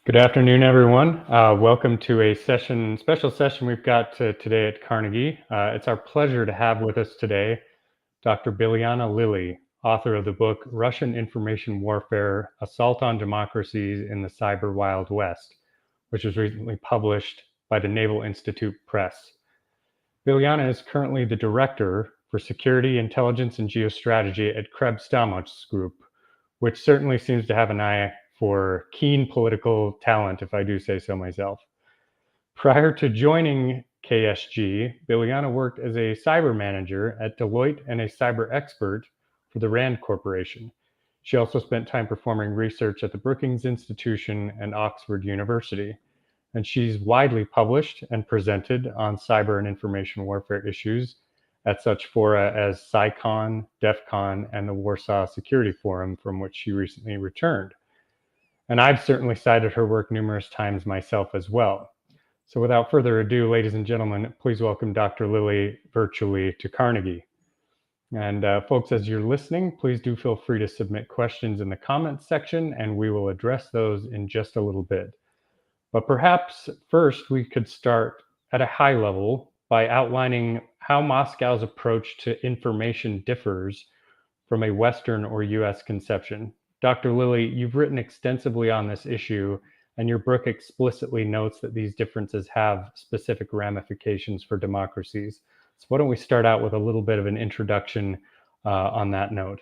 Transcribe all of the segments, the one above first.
Good afternoon, everyone. Welcome to a special session we've got today at Carnegie. It's our pleasure to have with us today Dr. Bilyana Lilly, author of the book Russian Information Warfare: Assault on Democracies in the Cyber Wild West, which was recently published by the Naval Institute Press. Bilyana is currently the director for Security, Intelligence, and Geostrategy at Krebs Stamos Group, which certainly seems to have an eye for keen political talent, if I do say so myself. Prior to joining KSG, Bilyana worked as a cyber manager at Deloitte and a cyber expert for the RAND Corporation. She also spent time performing research at the Brookings Institution and Oxford University. And she's widely published and presented on cyber and information warfare issues at such fora as SciCon, DEF CON, and the Warsaw Security Forum, from which she recently returned. And I've certainly cited her work numerous times myself as well. So without further ado, ladies and gentlemen, please welcome Dr. Lilly virtually to Carnegie. And folks, as you're listening, please do feel free to submit questions in the comments section, and we will address those in just a little bit. But perhaps first we could start at a high level by outlining how Moscow's approach to information differs from a Western or US conception. Dr. Lilly, you've written extensively on this issue, and your book explicitly notes that these differences have specific ramifications for democracies. So why don't we start out with a little bit of an introduction on that note?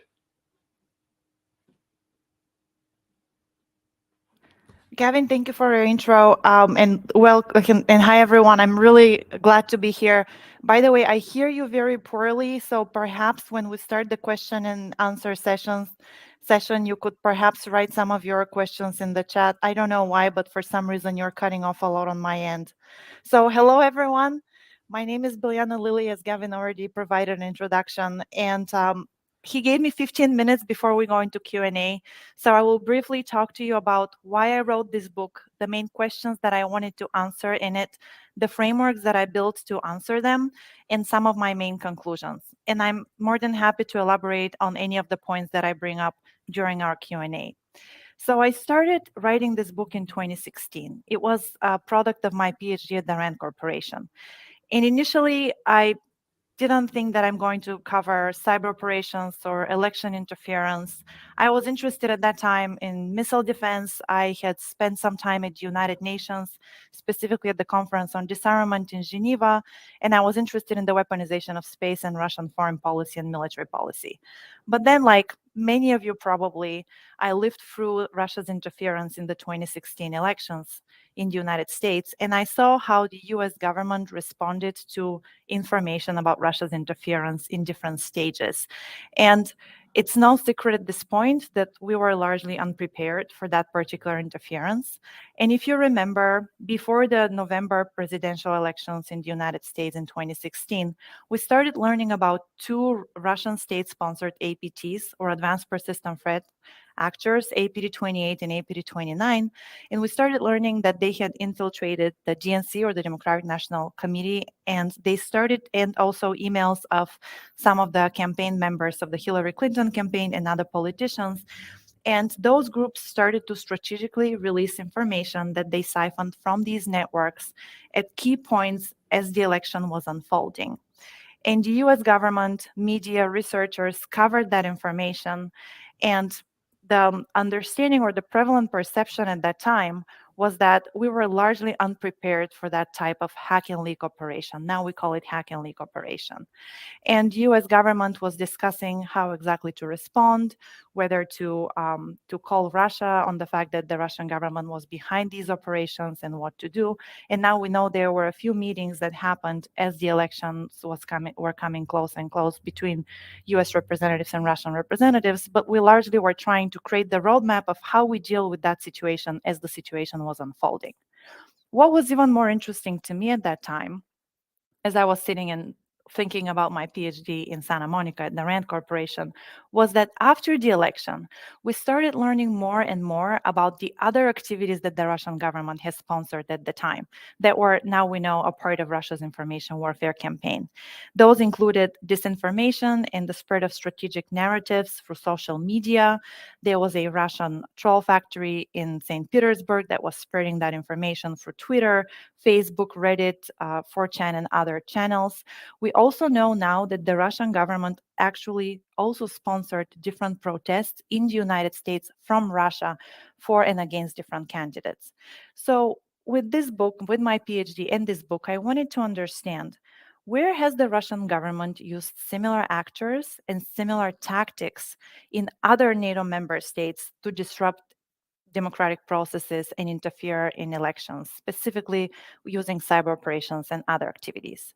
Gavin, thank you for your intro, and hi everyone. I'm really glad to be here. By the way, I hear you very poorly, so perhaps when we start the question and answer session, you could perhaps write some of your questions in the chat. I don't know why, but for some reason you're cutting off a lot on my end. So hello everyone. My name is Bilyana Lilly, as Gavin already provided an introduction, and he gave me 15 minutes before we go into Q&A. So I will briefly talk to you about why I wrote this book, the main questions that I wanted to answer in it, the frameworks that I built to answer them, and some of my main conclusions. And I'm more than happy to elaborate on any of the points that I bring up during our Q&A. So I started writing this book in 2016. It was a product of my PhD at the RAND Corporation. And initially, I didn't think that I'm going to cover cyber operations or election interference. I was interested at that time in missile defense. I had spent some time at the United Nations, specifically at the Conference on Disarmament in Geneva, and I was interested in the weaponization of space and Russian foreign policy and military policy. But then, like many of you probably, I lived through Russia's interference in the 2016 elections in the United States, and I saw how the US government responded to information about Russia's interference in different stages. And it's no secret at this point that we were largely unprepared for that particular interference. And if you remember, before the November presidential elections in the United States in 2016, we started learning about two Russian state-sponsored APTs, or Advanced Persistent Threat Actors, APT-28 and APT-29, and we started learning that they had infiltrated the DNC, or the Democratic National Committee, and also emails of some of the campaign members of the Hillary Clinton campaign and other politicians. And those groups started to strategically release information that they siphoned from these networks at key points as the election was unfolding. And the US government, media, researchers covered that information, and the understanding or the prevalent perception at that time was that we were largely unprepared for that type of hack and leak operation. Now we call it hack and leak operation. And US government was discussing how exactly to respond, whether to call Russia on the fact that the Russian government was behind these operations and what to do. And now we know there were a few meetings that happened as the elections were coming close and close between US representatives and Russian representatives, but we largely were trying to create the roadmap of how we deal with that situation as the situation was unfolding. What was even more interesting to me at that time, as I was sitting in thinking about my PhD in Santa Monica at the Rand Corporation was that after the election, we started learning more and more about the other activities that the Russian government has sponsored at the time that were, now we know, a part of Russia's information warfare campaign. Those included disinformation and the spread of strategic narratives through social media. There was a Russian troll factory in St. Petersburg that was spreading that information through Twitter, Facebook, Reddit, 4chan, and other channels. We also know now that the Russian government actually also sponsored different protests in the United States from Russia for and against different candidates. So with this book, with my PhD and this book, I wanted to understand, where has the Russian government used similar actors and similar tactics in other NATO member states to disrupt democratic processes and interfere in elections, specifically using cyber operations and other activities?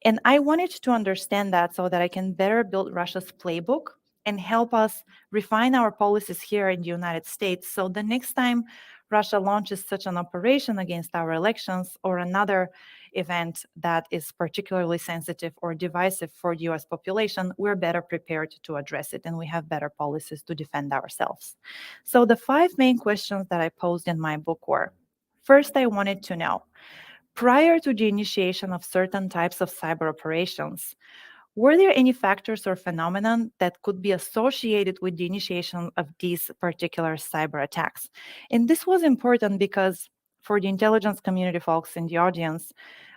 And I wanted to understand that so that I can better build Russia's playbook and help us refine our policies here in the United States. So the next time Russia launches such an operation against our elections or another event that is particularly sensitive or divisive for the US population, we're better prepared to address it and we have better policies to defend ourselves. So the 5 main questions that I posed in my book were, first, I wanted to know, prior to the initiation of certain types of cyber operations, were there any factors or phenomenon that could be associated with the initiation of these particular cyber attacks? And this was important because for the intelligence community folks in the audience,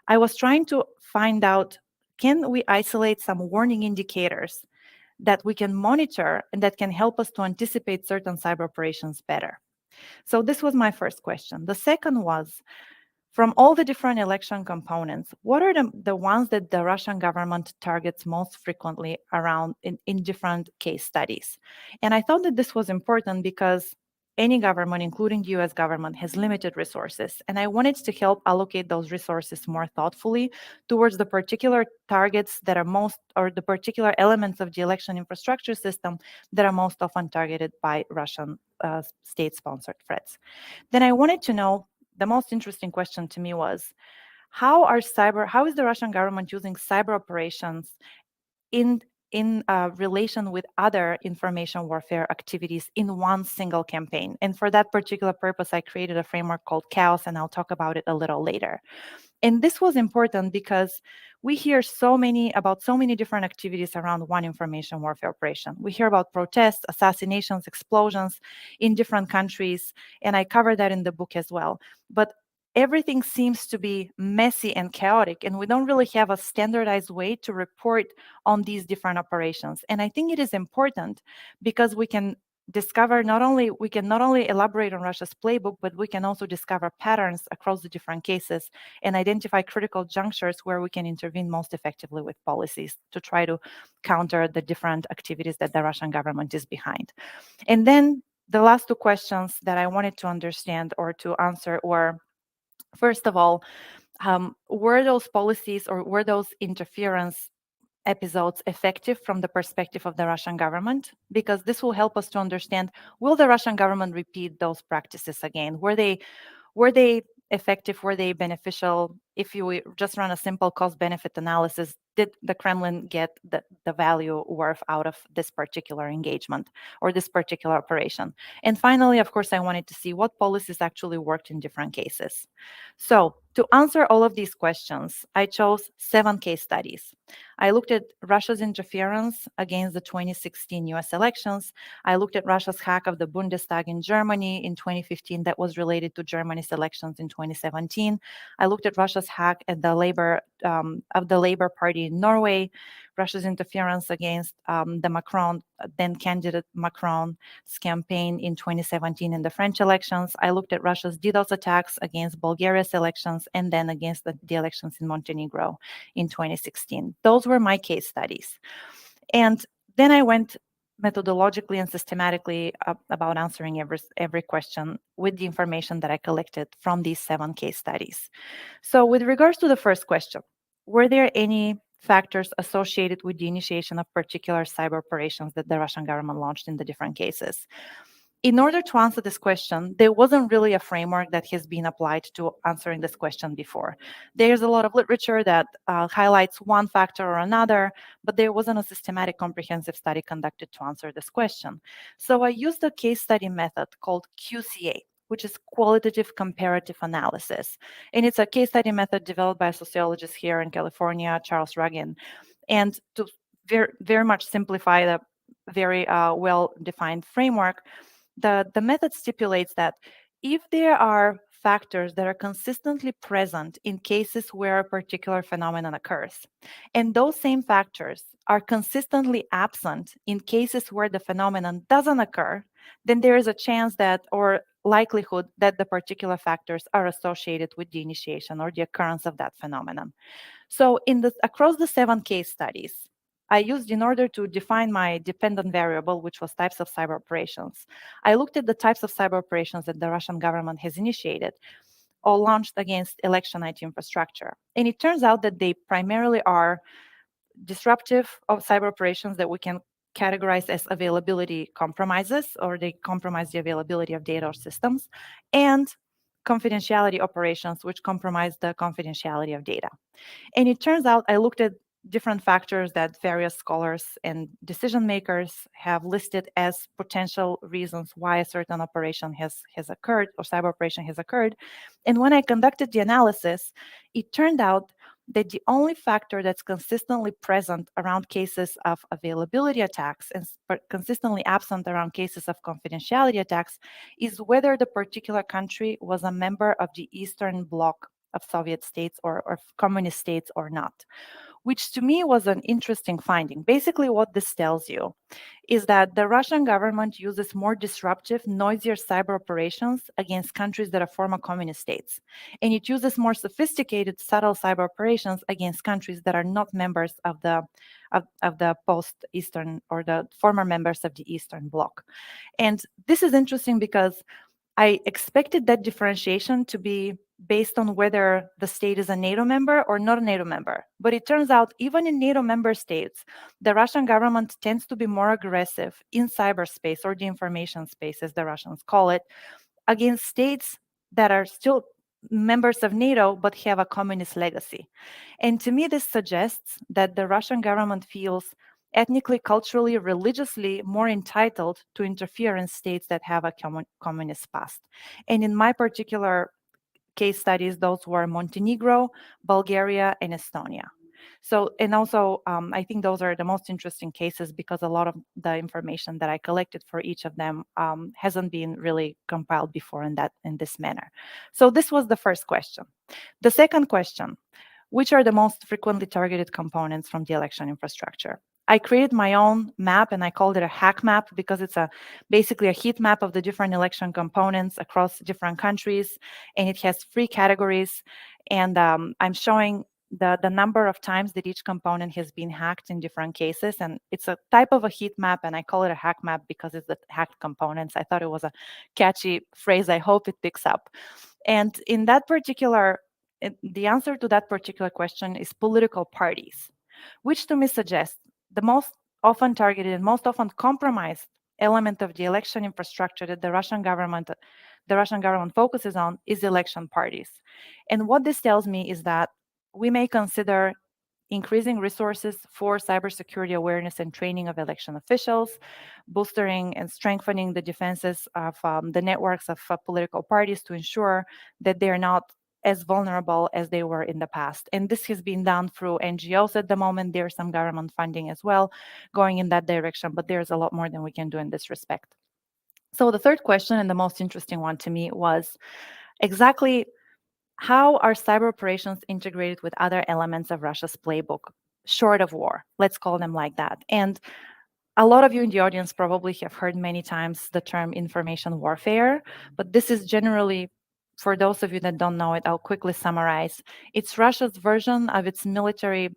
I was trying to find out, can we isolate some warning indicators that we can monitor and that can help us to anticipate certain cyber operations better? So this was my first question. The second was, from all the different election components, what are the ones that the Russian government targets most frequently around in different case studies? And I thought that this was important because any government, including the US government, has limited resources. And I wanted to help allocate those resources more thoughtfully towards the particular targets that are most, or the particular elements of the election infrastructure system that are most often targeted by Russian state-sponsored threats. Then I wanted to know, the most interesting question to me was, how is the Russian government using cyber operations in relation with other information warfare activities in one single campaign? And for that particular purpose, I created a framework called Chaos, and I'll talk about it a little later. And this was important because we hear about so many different activities around one information warfare operation. We hear about protests, assassinations, explosions in different countries, and I cover that in the book as well. But everything seems to be messy and chaotic, and we don't really have a standardized way to report on these different operations. And I think it is important because we can not only elaborate on Russia's playbook, but we can also discover patterns across the different cases and identify critical junctures where we can intervene most effectively with policies to try to counter the different activities that the Russian government is behind. And then the last 2 questions that I wanted to understand or to answer were, first of all, were those policies or were those interference episodes effective from the perspective of the Russian government? Because this will help us to understand, will the Russian government repeat those practices again? Were they effective? Were they beneficial? If you just run a simple cost-benefit analysis, did the Kremlin get the value worth out of this particular engagement or this particular operation? And finally, of course, I wanted to see what policies actually worked in different cases. So to answer all of these questions, I chose 7 case studies. I looked at Russia's interference against the 2016 US elections. I looked at Russia's hack of the Bundestag in Germany in 2015 that was related to Germany's elections in 2017. I looked at Russia's hack at the Labour Party in Norway, Russia's interference against the Macron, then candidate Macron's campaign in 2017 in the French elections. I looked at Russia's DDoS attacks against Bulgaria's elections and then against the elections in Montenegro in 2016. Those were my case studies. And then I went methodologically and systematically about answering every question with the information that I collected from these 7 case studies. So with regards to the first question, were there any factors associated with the initiation of particular cyber operations that the Russian government launched in the different cases? in order to answer this question, there wasn't really a framework that has been applied to answering this question before. There's a lot of literature that highlights one factor or another, but there wasn't a systematic comprehensive study conducted to answer this question. So I used a case study method called QCA, which is qualitative comparative analysis. And it's a case study method developed by a sociologist here in California, Charles Ruggin. And to very much simplify the very well-defined framework, the method stipulates that if there are factors that are consistently present in cases where a particular phenomenon occurs, and those same factors are consistently absent in cases where the phenomenon doesn't occur, then there is a chance that, or likelihood that, the particular factors are associated with the initiation or the occurrence of that phenomenon. So across the 7 case studies, I used, in order to define my dependent variable, which was types of cyber operations, I looked at the types of cyber operations that the Russian government has initiated or launched against election IT infrastructure. And it turns out that they primarily are disruptive of cyber operations that we can categorize as availability compromises, or they compromise the availability of data or systems, and confidentiality operations, which compromise the confidentiality of data. And it turns out I looked at different factors that various scholars and decision makers have listed as potential reasons why a certain operation has occurred, or cyber operation has occurred. And when I conducted the analysis, it turned out that the only factor that's consistently present around cases of availability attacks and consistently absent around cases of confidentiality attacks is whether the particular country was a member of the Eastern Bloc of Soviet states or communist states or not, which to me was an interesting finding. Basically, what this tells you is that the Russian government uses more disruptive, noisier cyber operations against countries that are former communist states. And it uses more sophisticated, subtle cyber operations against countries that are not members of the post-Eastern, or the former members of the Eastern Bloc. And this is interesting because I expected that differentiation to be based on whether the state is a NATO member or not a NATO member. But it turns out even in NATO member states, the Russian government tends to be more aggressive in cyberspace, or the information space, as the Russians call it, against states that are still members of NATO but have a communist legacy. And to me, this suggests that the Russian government feels ethnically, culturally, religiously more entitled to interfere in states that have a communist past. And in my particular case studies, those were Montenegro, Bulgaria, and Estonia. So, and also, I think those are the most interesting cases because a lot of the information that I collected for each of them hasn't been really compiled before in this manner. So this was the first question. The second question: which are the most frequently targeted components from the election infrastructure? I created my own map, and I called it a hack map because it's basically a heat map of the different election components across different countries, and it has 3 categories. And I'm showing the number of times that each component has been hacked in different cases. And it's a type of a heat map, and I call it a hack map because it's the hacked components. I thought it was a catchy phrase. I hope it picks up. And in that particular, the answer to that particular question is political parties, which to me suggests the most often targeted and most often compromised element of the election infrastructure that the Russian government focuses on is election parties. And what this tells me is that we may consider increasing resources for cybersecurity awareness and training of election officials, boosting and strengthening the defenses of the networks of political parties to ensure that they're not as vulnerable as they were in the past. And this has been done through NGOs at the moment. There's some government funding as well going in that direction, but there's a lot more than we can do in this respect. So the third question, and the most interesting one to me, was exactly how are cyber operations integrated with other elements of Russia's playbook, short of war? Let's call them like that. And a lot of you in the audience probably have heard many times the term information warfare, but this is generally, for those of you that don't know it, I'll quickly summarize. It's Russia's version of its military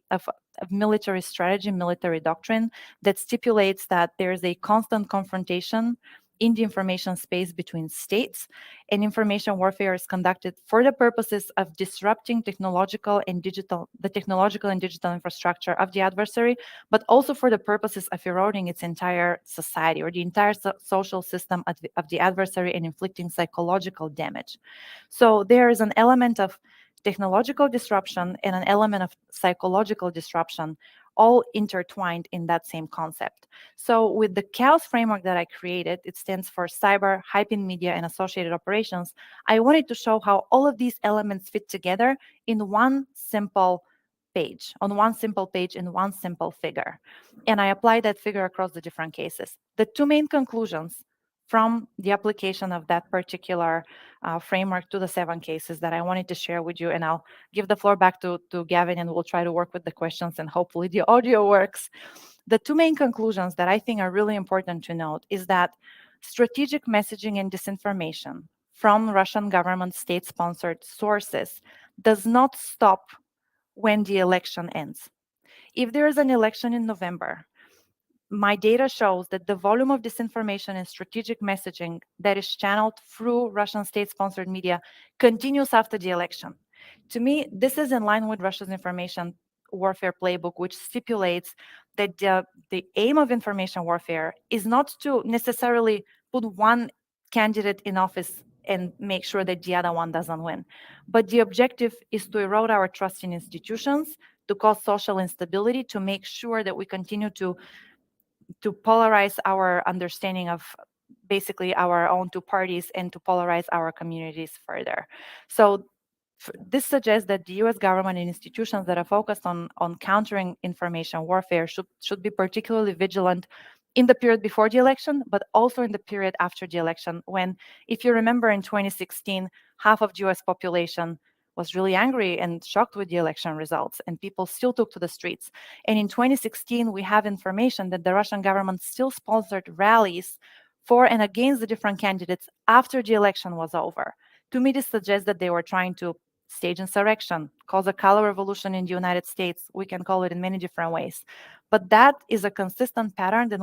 strategy, military doctrine, that stipulates that there is a constant confrontation in the information space between states, and information warfare is conducted for the purposes of disrupting the technological and digital infrastructure of the adversary, but also for the purposes of eroding its entire society or the entire social system of the adversary and inflicting psychological damage. So there is an element of technological disruption and an element of psychological disruption all intertwined in that same concept. So with the CHAOS framework that I created, it stands for Cyber, Hyping Media, and Associated Operations, I wanted to show how all of these elements fit together in one simple page, on one simple page in one simple figure. And I applied that figure across the different cases. The two main conclusions from the application of that particular framework to the 7 cases that I wanted to share with you, and I'll give the floor back to Gavin, and we'll try to work with the questions, and hopefully the audio works. The two main conclusions that I think are really important to note is that strategic messaging and disinformation from Russian government state-sponsored sources does not stop when the election ends. If there is an election in November, my data shows that the volume of disinformation and strategic messaging that is channeled through Russian state-sponsored media continues after the election. To me, this is in line with Russia's information warfare playbook, which stipulates that the aim of information warfare is not to necessarily put one candidate in office and make sure that the other one doesn't win. But the objective is to erode our trust in institutions, to cause social instability, to make sure that we continue to polarize our understanding of basically our own two parties and to polarize our communities further. So this suggests that the US government and institutions that are focused on countering information warfare should be particularly vigilant in the period before the election, but also in the period after the election, when, if you remember, in 2016, half of the US population was really angry and shocked with the election results, and people still took to the streets. And in 2016, we have information that the Russian government still sponsored rallies for and against the different candidates after the election was over. To me, this suggests that they were trying to stage insurrection, cause a color revolution in the United States. We can call it in many different ways. But that is a consistent pattern that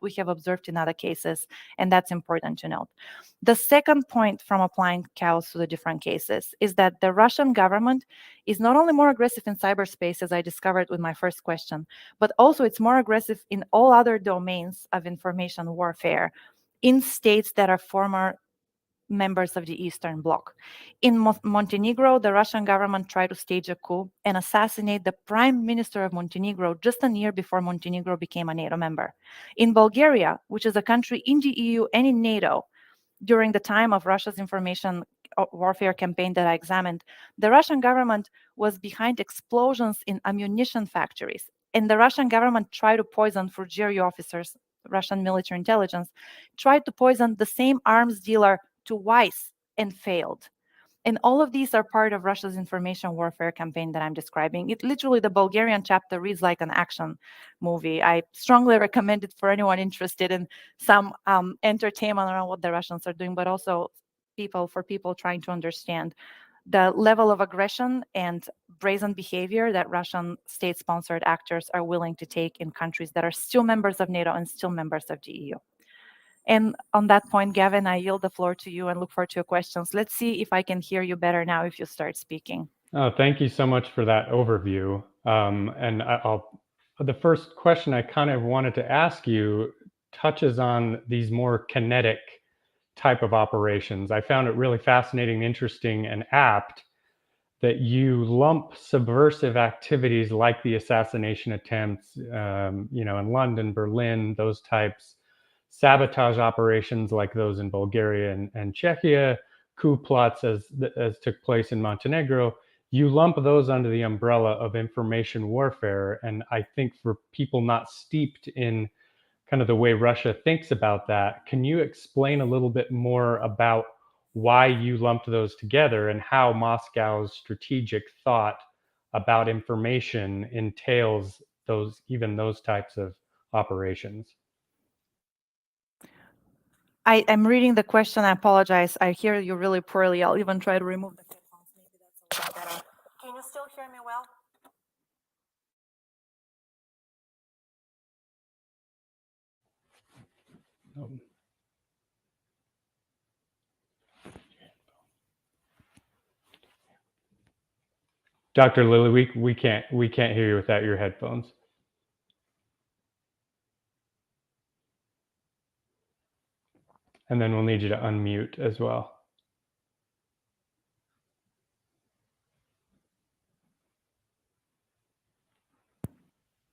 we have observed in other cases, and that's important to note. The second point from applying CHAOS to the different cases is that the Russian government is not only more aggressive in cyberspace, as I discovered with my first question, but also it's more aggressive in all other domains of information warfare in states that are former members of the Eastern Bloc. In Montenegro, the Russian government tried to stage a coup and assassinate the prime minister of Montenegro just a year before Montenegro became a NATO member. In Bulgaria, which is a country in the EU and in NATO, during the time of Russia's information warfare campaign that I examined, the Russian government was behind explosions in ammunition factories. And the Russian government tried to poison, through GRU officers, Russian military intelligence, tried to poison the same arms dealer twice and failed. And all of these are part of Russia's information warfare campaign that I'm describing. It literally, the Bulgarian chapter reads like an action movie. I strongly recommend it for anyone interested in some entertainment around what the Russians are doing, but also for people trying to understand the level of aggression and brazen behavior that Russian state-sponsored actors are willing to take in countries that are still members of NATO and still members of the EU. And on that point, Gavin, I yield the floor to you and look forward to your questions. Let's see if I can hear you better now if you start speaking. Oh, thank you so much for that overview. And the first question I kind of wanted to ask you touches on these more kinetic type of operations. I found it really fascinating, interesting, and apt that you lump subversive activities like the assassination attempts, in London, Berlin, those types, sabotage operations like those in Bulgaria and Czechia, coup plots as took place in Montenegro. You lump those under the umbrella of information warfare. And I think for people not steeped in kind of the way Russia thinks about that, can you explain a little bit more about why you lumped those together and how Moscow's strategic thought about information entails those types of operations? I'm reading the question. I apologize. I hear you really poorly. I'll even try to remove the headphones. Maybe that's a little better. Can you still hear me well? Dr. Lilly, we can't hear you without your headphones. And then we'll need you to unmute as well.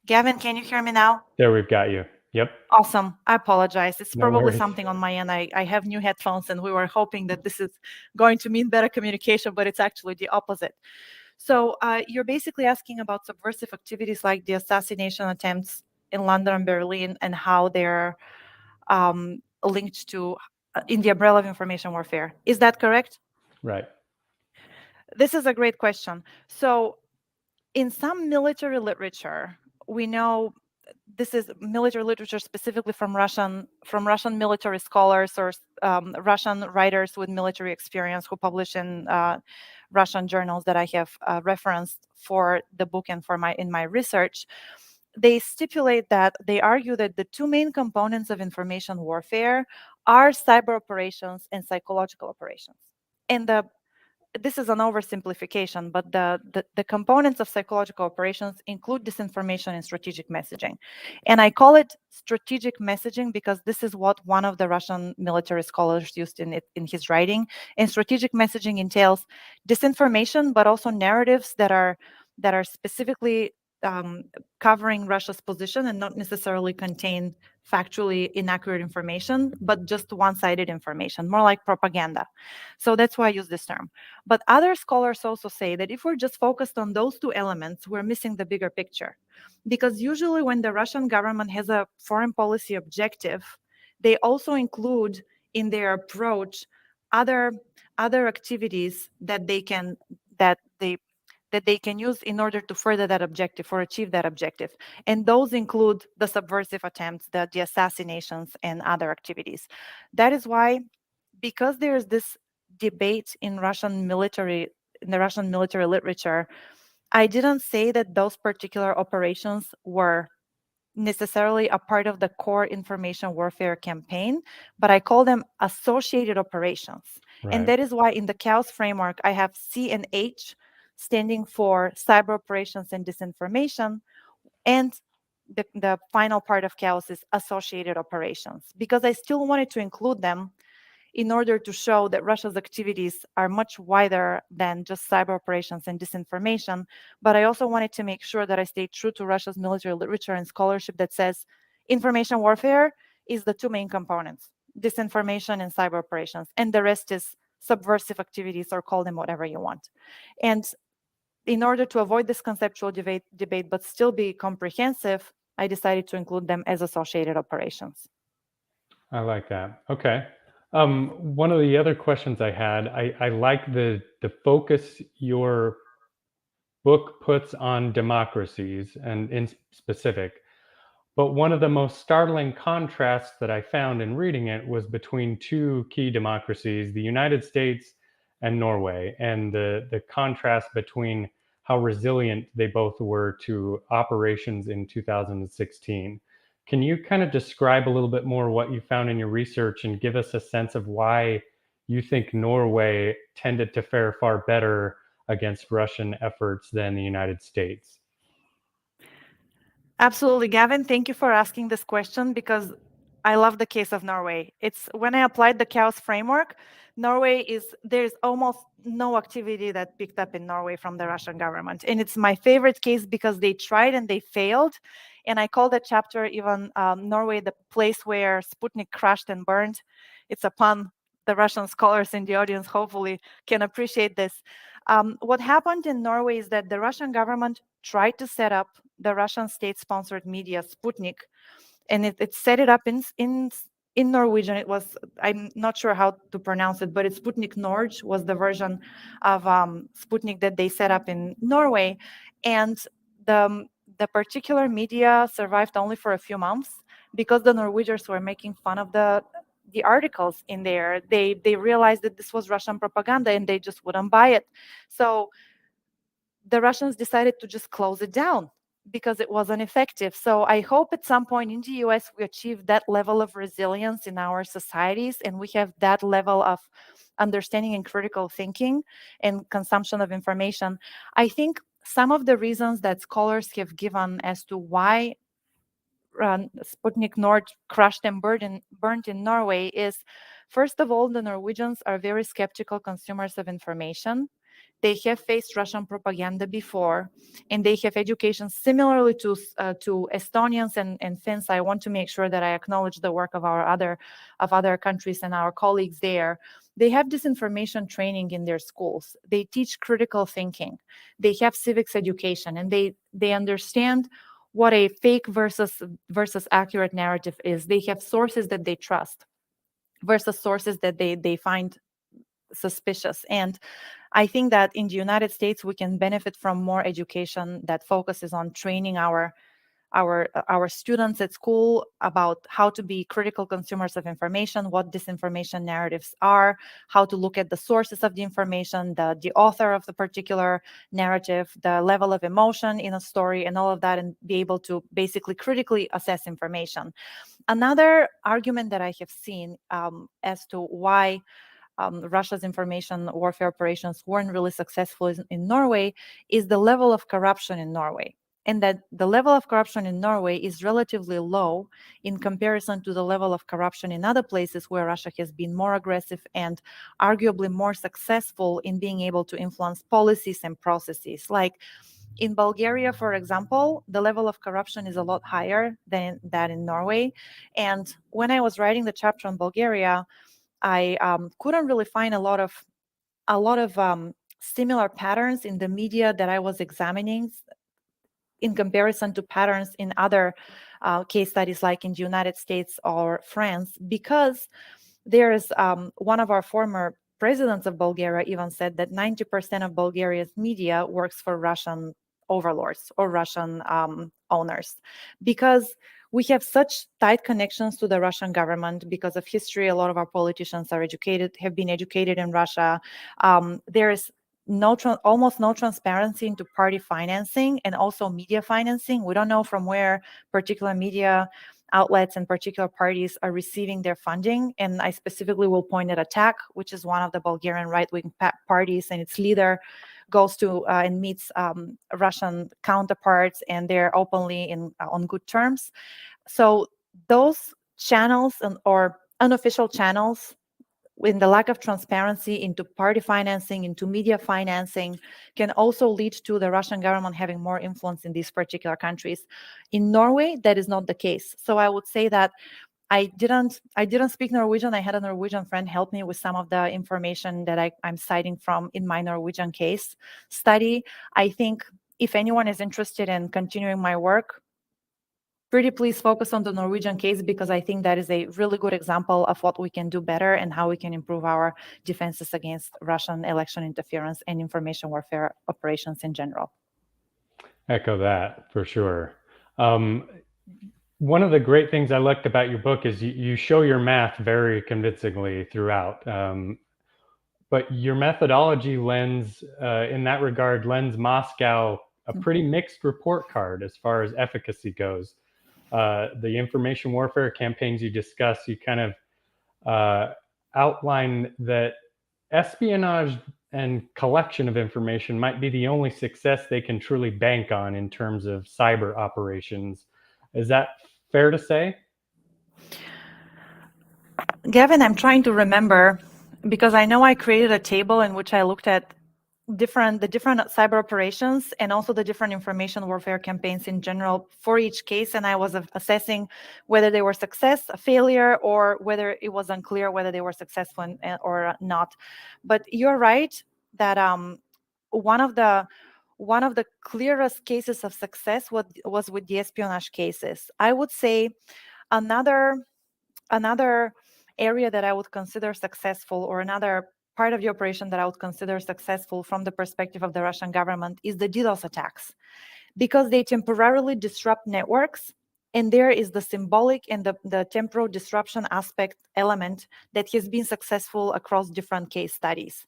Gavin, can you hear me now? There, we've got you. Yep. Awesome. I apologize. It's No probably worries. something on my end. I have new headphones and we were hoping that this is going to mean better communication, but it's actually the opposite. So you're basically asking about subversive activities like the assassination attempts in London and Berlin and how they're linked to in the umbrella of information warfare. Is that correct? Right. This is a great question. So in some military literature, we know this is military literature specifically from Russian military scholars or Russian writers with military experience who publish in Russian journals that I have referenced for the book and for in my research. They stipulate that they argue that the two main components of information warfare are cyber operations and psychological operations. And this is an oversimplification, but the components of psychological operations include disinformation and strategic messaging. And I call it strategic messaging because this is what one of the Russian military scholars used in his writing. And strategic messaging entails disinformation, but also narratives that are specifically covering Russia's position and not necessarily contain factually inaccurate information, but just one-sided information, more like propaganda. So that's why I use this term. But other scholars also say that if we're just focused on those two elements, we're missing the bigger picture. Because usually when the Russian government has a foreign policy objective, they also include in their approach other activities that they can use in order to further that objective or achieve that objective. And those include the subversive attempts, the assassinations, and other activities. That is why, because there's this debate in the Russian military literature, I didn't say that those particular operations were necessarily a part of the core information warfare campaign, but I call them associated operations. Right. And that is why in the chaos framework, I have C and H standing for cyber operations and disinformation. And the final part of chaos is associated operations, because I still wanted to include them in order to show that Russia's activities are much wider than just cyber operations and disinformation. But I also wanted to make sure that I stay true to Russia's military literature and scholarship that says information warfare is the two main components, disinformation and cyber operations, and the rest is subversive activities, or call them whatever you want. And in order to avoid this conceptual debate but still be comprehensive, I decided to include them as associated operations. I like that. Okay. One of the other questions I had, I like the focus your book puts on democracies and in specific. But one of the most startling contrasts that I found in reading it was between two key democracies, the United States and Norway, and the contrast between how resilient they both were to operations in 2016. Can you kind of describe a little bit more what you found in your research and give us a sense of why you think Norway tended to fare far better against Russian efforts than the United States? Absolutely, Gavin. Thank you for asking this question, because I love the case of Norway. It's when I applied the chaos framework, there's almost no activity that picked up in Norway from the Russian government. And it's my favorite case because they tried and they failed. And I call that chapter even Norway, the place where Sputnik crashed and burned. It's a pun. The Russian scholars in the audience hopefully can appreciate this. What happened in Norway is that the Russian government tried to set up the Russian state-sponsored media Sputnik, and it set it up in Norwegian. It was, I'm not sure how to pronounce it, but it's Sputnik Norge was the version of Sputnik that they set up in Norway. And the particular media survived only for a few months because the Norwegians were making fun of the articles in there. They realized that this was Russian propaganda and they just wouldn't buy it. So the Russians decided to just close it down because it wasn't effective. So I hope at some point in the US we achieve that level of resilience in our societies, and we have that level of understanding and critical thinking and consumption of information. I think some of the reasons that scholars have given as to why Sputnik Nord crushed and burned in Norway is, first of all, the Norwegians are very skeptical consumers of information. They have faced Russian propaganda before, and they have education similarly to Estonians and Finns. I want to make sure that I acknowledge the work of other countries and our colleagues there. They have disinformation training in their schools. They teach critical thinking. They have civics education, and they understand what a fake versus accurate narrative is. They have sources that they trust versus sources that they find suspicious. And I think that in the United States, we can benefit from more education that focuses on training our students at school about how to be critical consumers of information, what disinformation narratives are, how to look at the sources of the information, the author of the particular narrative, the level of emotion in a story, and all of that, and be able to basically critically assess information. Another argument that I have seen as to why Russia's information warfare operations weren't really successful in Norway is the level of corruption in Norway. And that the level of corruption in Norway is relatively low in comparison to the level of corruption in other places where Russia has been more aggressive and arguably more successful in being able to influence policies and processes. Like in Bulgaria, for example, the level of corruption is a lot higher than that in Norway. And when I was writing the chapter on Bulgaria, I couldn't really find a lot of similar patterns in the media that I was examining in comparison to patterns in other case studies like in the United States or France, because there's one of our former presidents of Bulgaria even said that 90% of Bulgaria's media works for Russian overlords or Russian owners, because we have such tight connections to the Russian government because of history. A lot of our politicians have been educated in Russia. There is almost no transparency into party financing and also media financing. We don't know from where particular media outlets and particular parties are receiving their funding. And I specifically will point at ATTAC, which is one of the Bulgarian right-wing parties, and its leader goes to and meets Russian counterparts, and they're openly on good terms. So those channels or unofficial channels, in the lack of transparency into party financing, into media financing, can also lead to the Russian government having more influence in these particular countries. In Norway, that is not the case. So I would say that I didn't speak Norwegian. I had a Norwegian friend help me with some of the information that I'm citing from in my Norwegian case study. I think if anyone is interested in continuing my work, pretty please focus on the Norwegian case, because I think that is a really good example of what we can do better and how we can improve our defenses against Russian election interference and information warfare operations in general. Echo that for sure. One of the great things I liked about your book is you show your math very convincingly throughout. But your methodology in that regard, lends Moscow a pretty mixed report card as far as efficacy goes. The information warfare campaigns you discuss, you kind of outline that espionage and collection of information might be the only success they can truly bank on in terms of cyber operations. Is that fair to say? Gavin, I'm trying to remember, because I know I created a table in which I looked at the different cyber operations and also the different information warfare campaigns in general for each case, and I was assessing whether they were a failure, or whether it was unclear whether they were successful or not. But you're right that one of the clearest cases of success was with the espionage cases. I would say another area that I would consider successful, or another part of the operation that I would consider successful from the perspective of the Russian government, is the DDoS attacks, because they temporarily disrupt networks. And there is the symbolic and the temporal disruption element that has been successful across different case studies.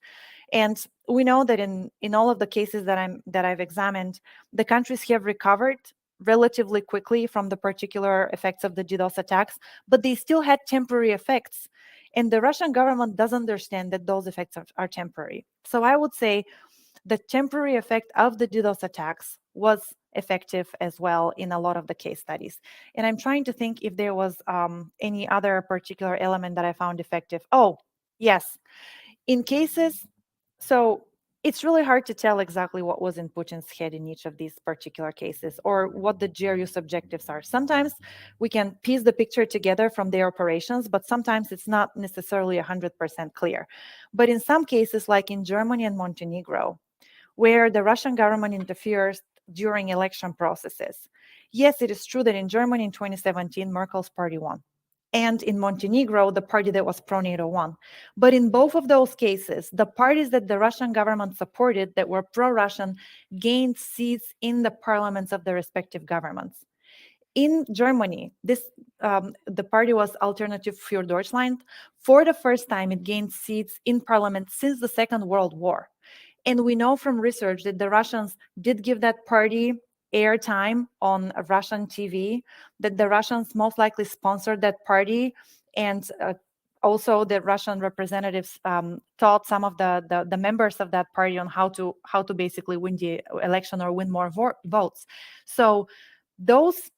And we know that in all of the cases that I've examined, the countries have recovered relatively quickly from the particular effects of the DDoS attacks, but they still had temporary effects. And the Russian government doesn't understand that those effects are temporary. So I would say the temporary effect of the DDoS attacks was effective as well in a lot of the case studies. And I'm trying to think if there was any other particular element that I found effective. Oh, yes. In cases, so it's really hard to tell exactly what was in Putin's head in each of these particular cases or what the GRU's objectives are. Sometimes we can piece the picture together from their operations, but sometimes it's not necessarily 100% clear. But in some cases, like in Germany and Montenegro, where the Russian government interferes during election processes. Yes, it is true that in Germany in 2017, Merkel's party won. And in Montenegro, the party that was pro-NATO won. But in both of those cases, the parties that the Russian government supported that were pro-Russian gained seats in the parliaments of the respective governments. In Germany, the party was Alternative für Deutschland. For the first time, it gained seats in parliament since the Second World War. And we know from research that the Russians did give that party airtime on Russian TV, that the Russians most likely sponsored that party, and also the Russian representatives taught some of the members of that party on how to basically win the election or win more votes. So those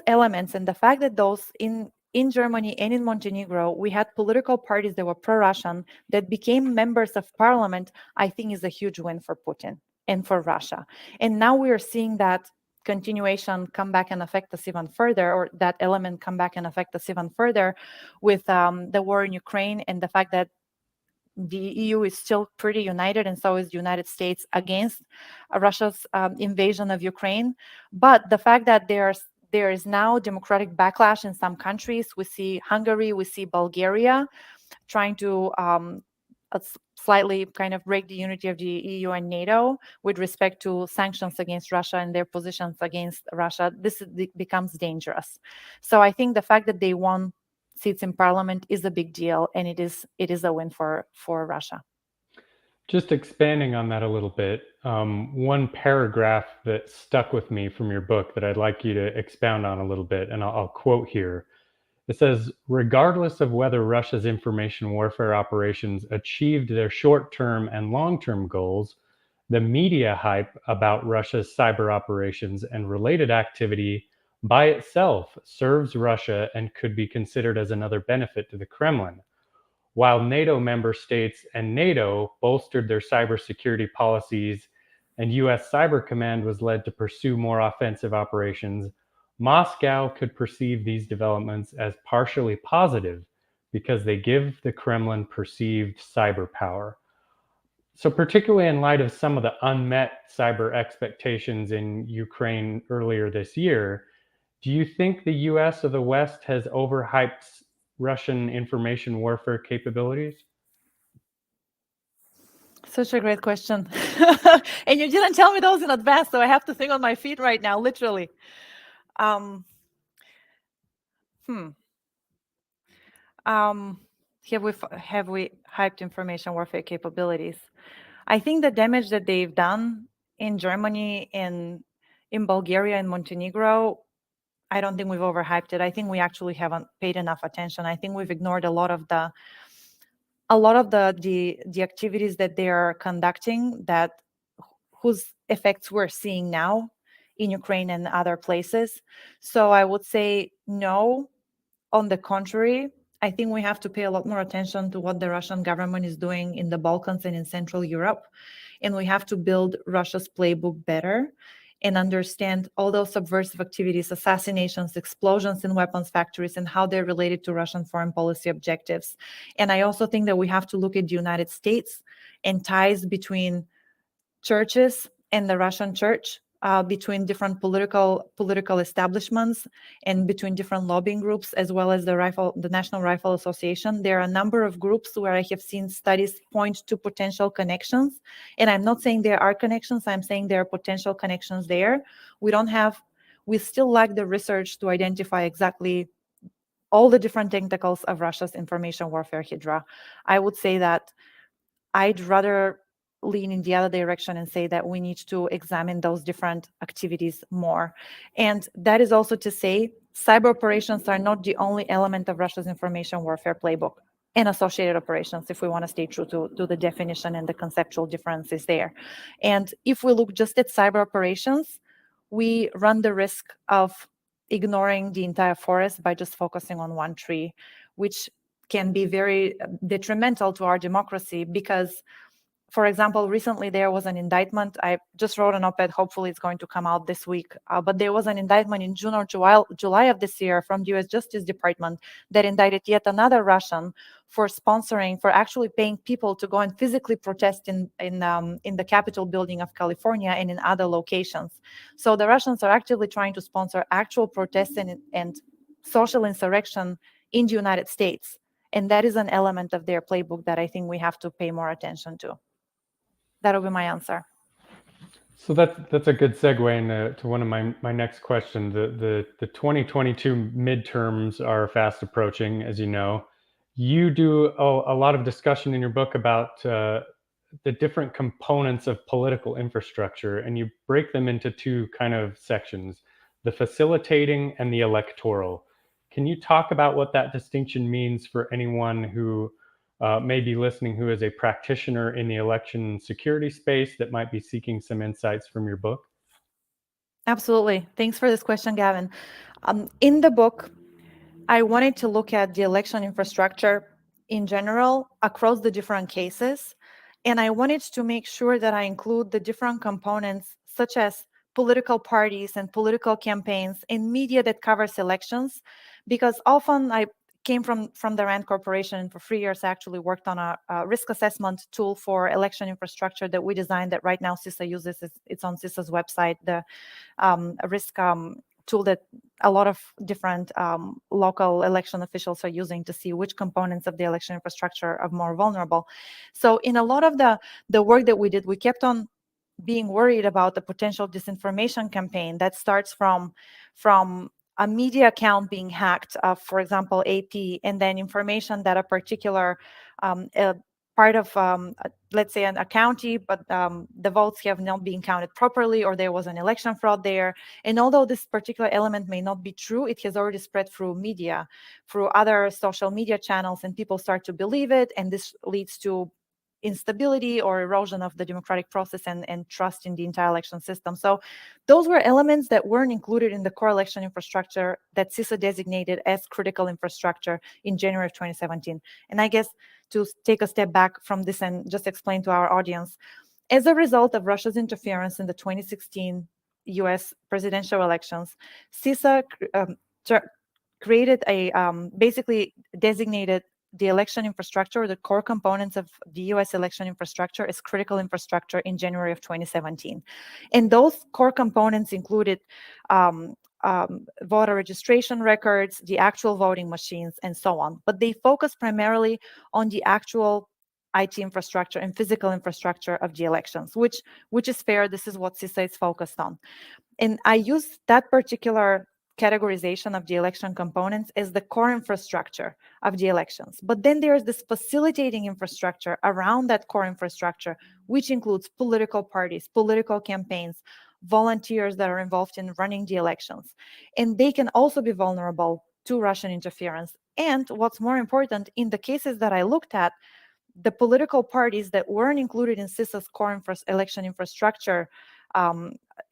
elements and the fact that those in Germany and in Montenegro, we had political parties that were pro-Russian that became members of parliament, I think is a huge win for Putin and for Russia. And now we are seeing that continuation come back and affect us even further, or that element come back and affect us even further with the war in Ukraine and the fact that the EU is still pretty united, and so is the United States against Russia's invasion of Ukraine. But the fact that there is now democratic backlash in some countries. We see Hungary, we see Bulgaria trying to slightly kind of break the unity of the EU and NATO with respect to sanctions against Russia and their positions against Russia. This becomes dangerous. So I think the fact that they won seats in parliament is a big deal, and it is a win for Russia. Just expanding on that a little bit, one paragraph that stuck with me from your book that I'd like you to expound on a little bit, and I'll quote here. It says, regardless of whether Russia's information warfare operations achieved their short-term and long-term goals, the media hype about Russia's cyber operations and related activity by itself serves Russia and could be considered as another benefit to the Kremlin. While NATO member states and NATO bolstered their cybersecurity policies and US Cyber Command was led to pursue more offensive operations, Moscow could perceive these developments as partially positive because they give the Kremlin perceived cyber power. So particularly in light of some of the unmet cyber expectations in Ukraine earlier this year, do you think the US or the West has overhyped Russian information warfare capabilities? Such a great question. And you didn't tell me those in advance, so I have to think on my feet right now, literally. Have we hyped information warfare capabilities? I think the damage that they've done in Germany and in Bulgaria and Montenegro, I don't think we've overhyped it. I think we actually haven't paid enough attention. I think we've ignored a lot of the activities that they are conducting, whose effects we're seeing now in Ukraine and other places. So I would say no. On the contrary, I think we have to pay a lot more attention to what the Russian government is doing in the Balkans and in Central Europe. And we have to build Russia's playbook better and understand all those subversive activities, assassinations, explosions in weapons factories, and how they're related to Russian foreign policy objectives. And I also think that we have to look at the United States and ties between churches and the Russian church, between different political establishments and between different lobbying groups, as well as the National Rifle Association. There are a number of groups where I have seen studies point to potential connections. And I'm not saying there are connections, I'm saying there are potential connections there. We still lack the research to identify exactly all the different tentacles of Russia's information warfare hydra. I would say that I'd rather lean in the other direction and say that we need to examine those different activities more. And that is also to say, cyber operations are not the only element of Russia's information warfare playbook. and associated operations, if we want to stay true to the definition and the conceptual differences there. And if we look just at cyber operations, we run the risk of ignoring the entire forest by just focusing on one tree, which can be very detrimental to our democracy because, for example, recently there was an indictment. I just wrote an op-ed, hopefully it's going to come out this week, but there was an indictment in June or July of this year from the US Justice Department that indicted yet another Russian for sponsoring, for actually paying people to go and physically protest in the Capitol building of California and in other locations. So the Russians are actively trying to sponsor actual protests and social insurrection in the United States. And that is an element of their playbook that I think we have to pay more attention to. That'll be my answer. So that's a good segue into one of my next question. The 2022 midterms are fast approaching, as you know. You do a lot of discussion in your book about the different components of political infrastructure, and you break them into two kind of sections: the facilitating and the electoral. Can you talk about what that distinction means for anyone who may be listening who is a practitioner in the election security space that might be seeking some insights from your book? Absolutely. Thanks for this question, Gavin. In the book, I wanted to look at the election infrastructure in general across the different cases. And I wanted to make sure that I include the different components, such as political parties and political campaigns and media that covers elections, because often I came from the RAND Corporation, and for 3 years I actually worked on a risk assessment tool for election infrastructure that we designed that right now CISA uses. It's on CISA's website, the risk tool that a lot of different local election officials are using to see which components of the election infrastructure are more vulnerable. So in a lot of the work that we did, we kept on being worried about the potential disinformation campaign that starts from a media account being hacked, for example, AP, and then information that a particular part of, let's say, a county, but the votes have not been counted properly, or there was an election fraud there. And although this particular element may not be true, it has already spread through media, through other social media channels, and people start to believe it, and this leads to instability or erosion of the democratic process and trust in the entire election system. So those were elements that weren't included in the core election infrastructure that CISA designated as critical infrastructure in January of 2017. And I guess to take a step back from this and just explain to our audience, as a result of Russia's interference in the 2016 US presidential elections, CISA created a basically designated the election infrastructure, the core components of the US election infrastructure as critical infrastructure in January of 2017. And those core components included voter registration records, the actual voting machines, and so on. But they focus primarily on the actual IT infrastructure and physical infrastructure of the elections, which is fair. This is what CISA is focused on. And I use that particular categorization of the election components as the core infrastructure of the elections. But then there's this facilitating infrastructure around that core infrastructure, which includes political parties, political campaigns, volunteers that are involved in running the elections. And they can also be vulnerable to Russian interference. And what's more important, in the cases that I looked at, the political parties that weren't included in CISA's core election infrastructure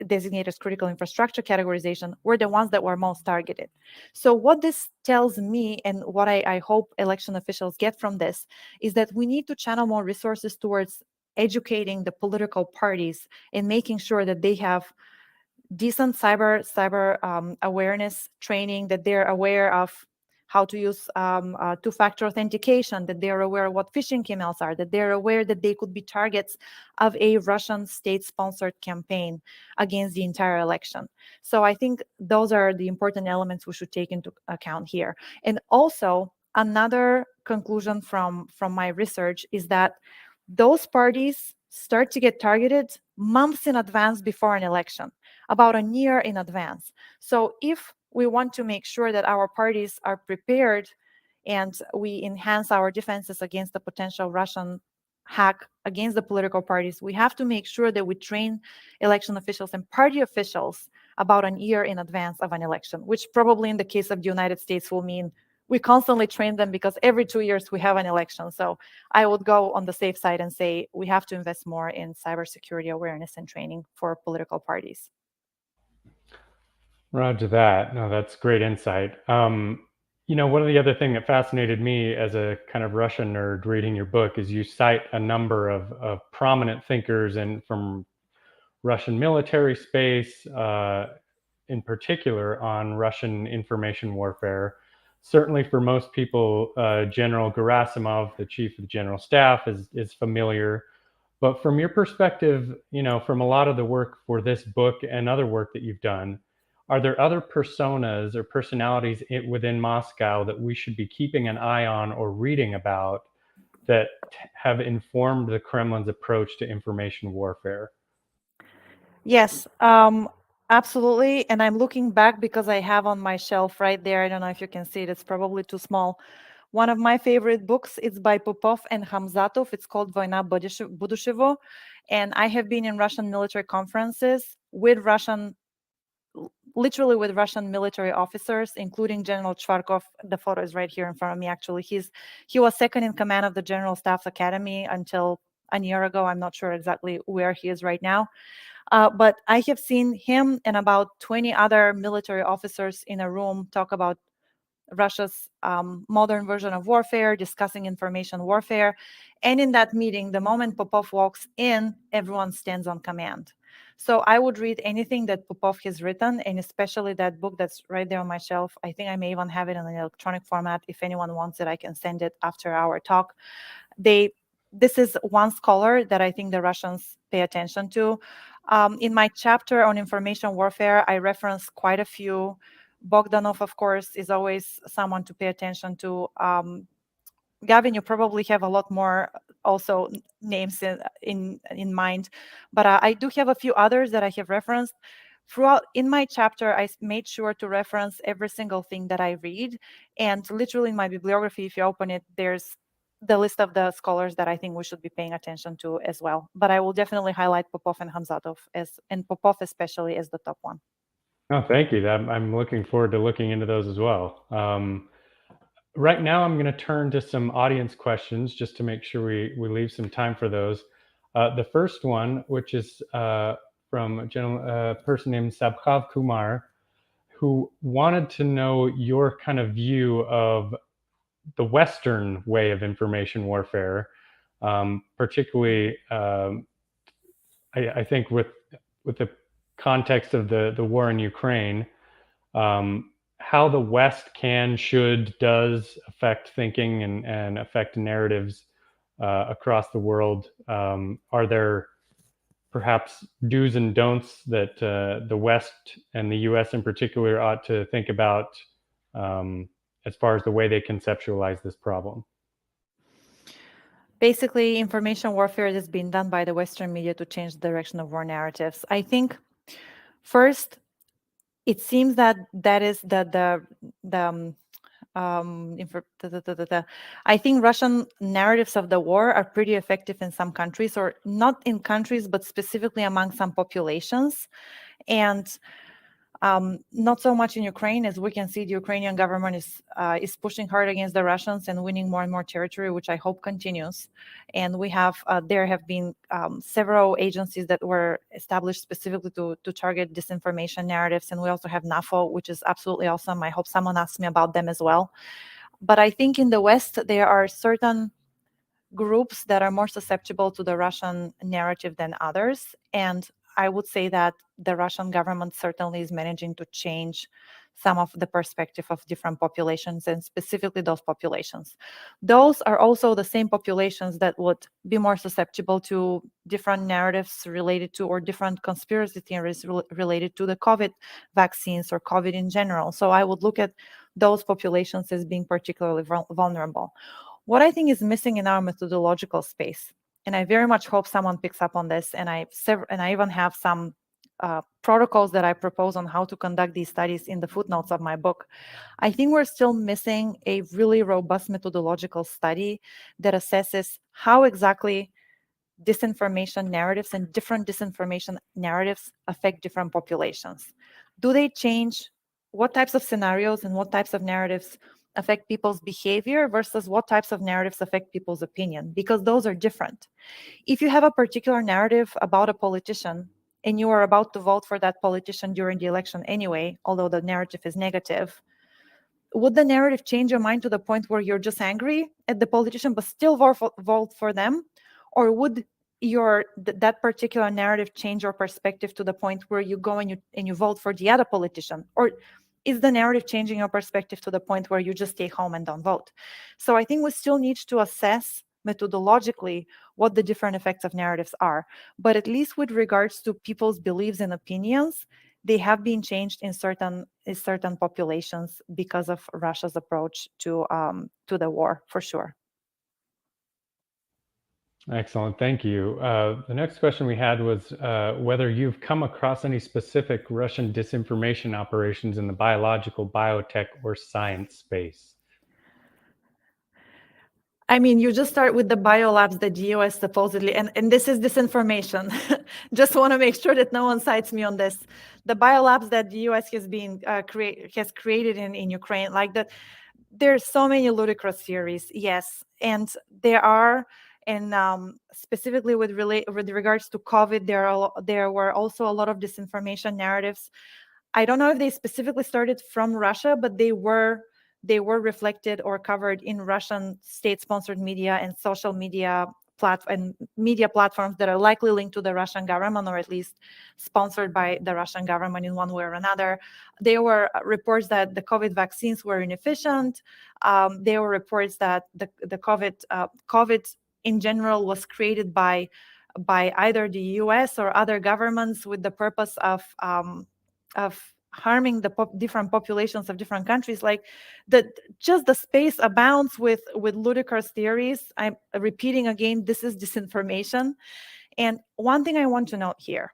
designated as critical infrastructure categorization were the ones that were most targeted. So what this tells me, and what I hope election officials get from this, is that we need to channel more resources towards educating the political parties and making sure that they have decent cyber awareness training, that they're aware of how to use two-factor authentication, that they're aware of what phishing emails are, that they're aware that they could be targets of a Russian state-sponsored campaign against the entire election. So I think those are the important elements we should take into account here. And also, another conclusion from my research is that those parties start to get targeted months in advance before an election, about a year in advance. So if we want to make sure that our parties are prepared and we enhance our defenses against the potential Russian hack against the political parties, we have to make sure that we train election officials and party officials about a year in advance of an election, which probably in the case of the United States will mean we constantly train them because every 2 years we have an election. So I would go on the safe side and say we have to invest more in cybersecurity awareness and training for political parties. Roger that. No, that's great insight. One of the other thing that fascinated me as a kind of Russian nerd reading your book is you cite a number of prominent thinkers and from Russian military space, in particular on Russian information warfare. Certainly for most people, General Gerasimov, the chief of the general staff, is familiar. But from your perspective, from a lot of the work for this book and other work that you've done, are there other personas or personalities within Moscow that we should be keeping an eye on or reading about that have informed the Kremlin's approach to information warfare? Yes, absolutely. And I'm looking back because I have on my shelf right there. I don't know if you can see it. It's probably too small. One of my favorite books is by Popov and Hamzatov. It's called Voyna Budushevo. And I have been in Russian military conferences with literally with Russian military officers, including General Chvarkov. The photo is right here in front of me, actually. He was second in command of the General Staff's Academy until a year ago. I'm not sure exactly where he is right now. But I have seen him and about 20 other military officers in a room talk about Russia's modern version of warfare, discussing information warfare. And in that meeting, the moment Popov walks in, everyone stands on command. So I would read anything that Popov has written, and especially that book that's right there on my shelf. I think I may even have it in an electronic format. If anyone wants it, I can send it after our talk. This is one scholar that I think the Russians pay attention to. In my chapter on information warfare, I reference quite a few. Bogdanov, of course, is always someone to pay attention to. Gavin, you probably have a lot more also names in mind, but I do have a few others that I have referenced. Throughout in my chapter, I made sure to reference every single thing that I read, and literally in my bibliography, if you open it, there's the list of the scholars that I think we should be paying attention to as well. But I will definitely highlight Popov and Hamzatov and Popov especially as the top one. Oh, thank you. I'm looking forward to looking into those as well. Right now, I'm going to turn to some audience questions just to make sure we leave some time for those. The first one, which is from a person named Sabhav Kumar, who wanted to know your kind of view of the Western way of information warfare, particularly, I think, with the context of the war in Ukraine. How the West can, should, does affect thinking and affect narratives across the world. Are there perhaps do's and don'ts that the West and the US in particular ought to think about as far as the way they conceptualize this problem? Basically, information warfare is being done by the Western media to change the direction of war narratives. I think first, it seems that is I think Russian narratives of the war are pretty effective in some countries, or not in countries, but specifically among some populations. And not so much in Ukraine, as we can see, the Ukrainian government is pushing hard against the Russians and winning more and more territory, which I hope continues. And we have there have been several agencies that were established specifically to target disinformation narratives, and we also have NAFO, which is absolutely awesome. I hope someone asks me about them as well. But I think in the West there are certain groups that are more susceptible to the Russian narrative than others, and I would say that the Russian government certainly is managing to change some of the perspective of different populations, and specifically those populations. Those are also the same populations that would be more susceptible to different narratives related to, or different conspiracy theories related to the COVID vaccines or COVID in general. So I would look at those populations as being particularly vulnerable. What I think is missing in our methodological space, and I very much hope someone picks up on this, and I even have some protocols that I propose on how to conduct these studies in the footnotes of my book. I think we're still missing a really robust methodological study that assesses how exactly disinformation narratives and different disinformation narratives affect different populations. Do they change? What types of scenarios and what types of narratives affect people's behavior versus what types of narratives affect people's opinion, because those are different. If you have a particular narrative about a politician and you are about to vote for that politician during the election anyway, although the narrative is negative, would the narrative change your mind to the point where you're just angry at the politician but still vote for them? Or would that particular narrative change your perspective to the point where you go and you vote for the other politician? Or is the narrative changing your perspective to the point where you just stay home and don't vote? So I think we still need to assess methodologically what the different effects of narratives are. But at least with regards to people's beliefs and opinions, they have been changed in certain populations because of Russia's approach to the war, for sure. Excellent, thank you. The next question we had was whether you've come across any specific Russian disinformation operations in the biological, biotech, or science space. I mean, you just start with the biolabs that the US supposedly, and this is disinformation. Just want to make sure that no one cites me on this. The biolabs that the US has created in Ukraine, like that, there's so many ludicrous theories, yes, and there are, and specifically with regards to COVID, there were also a lot of disinformation narratives. I don't know if they specifically started from Russia, but they were reflected or covered in Russian state-sponsored media and social media media platforms that are likely linked to the Russian government, or at least sponsored by the Russian government in one way or another. There were reports that the COVID vaccines were inefficient. There were reports that the COVID in general was created by either the US or other governments with the purpose of harming the different populations of different countries. Like just the space abounds with ludicrous theories. I'm repeating again, this is disinformation. And one thing I want to note here,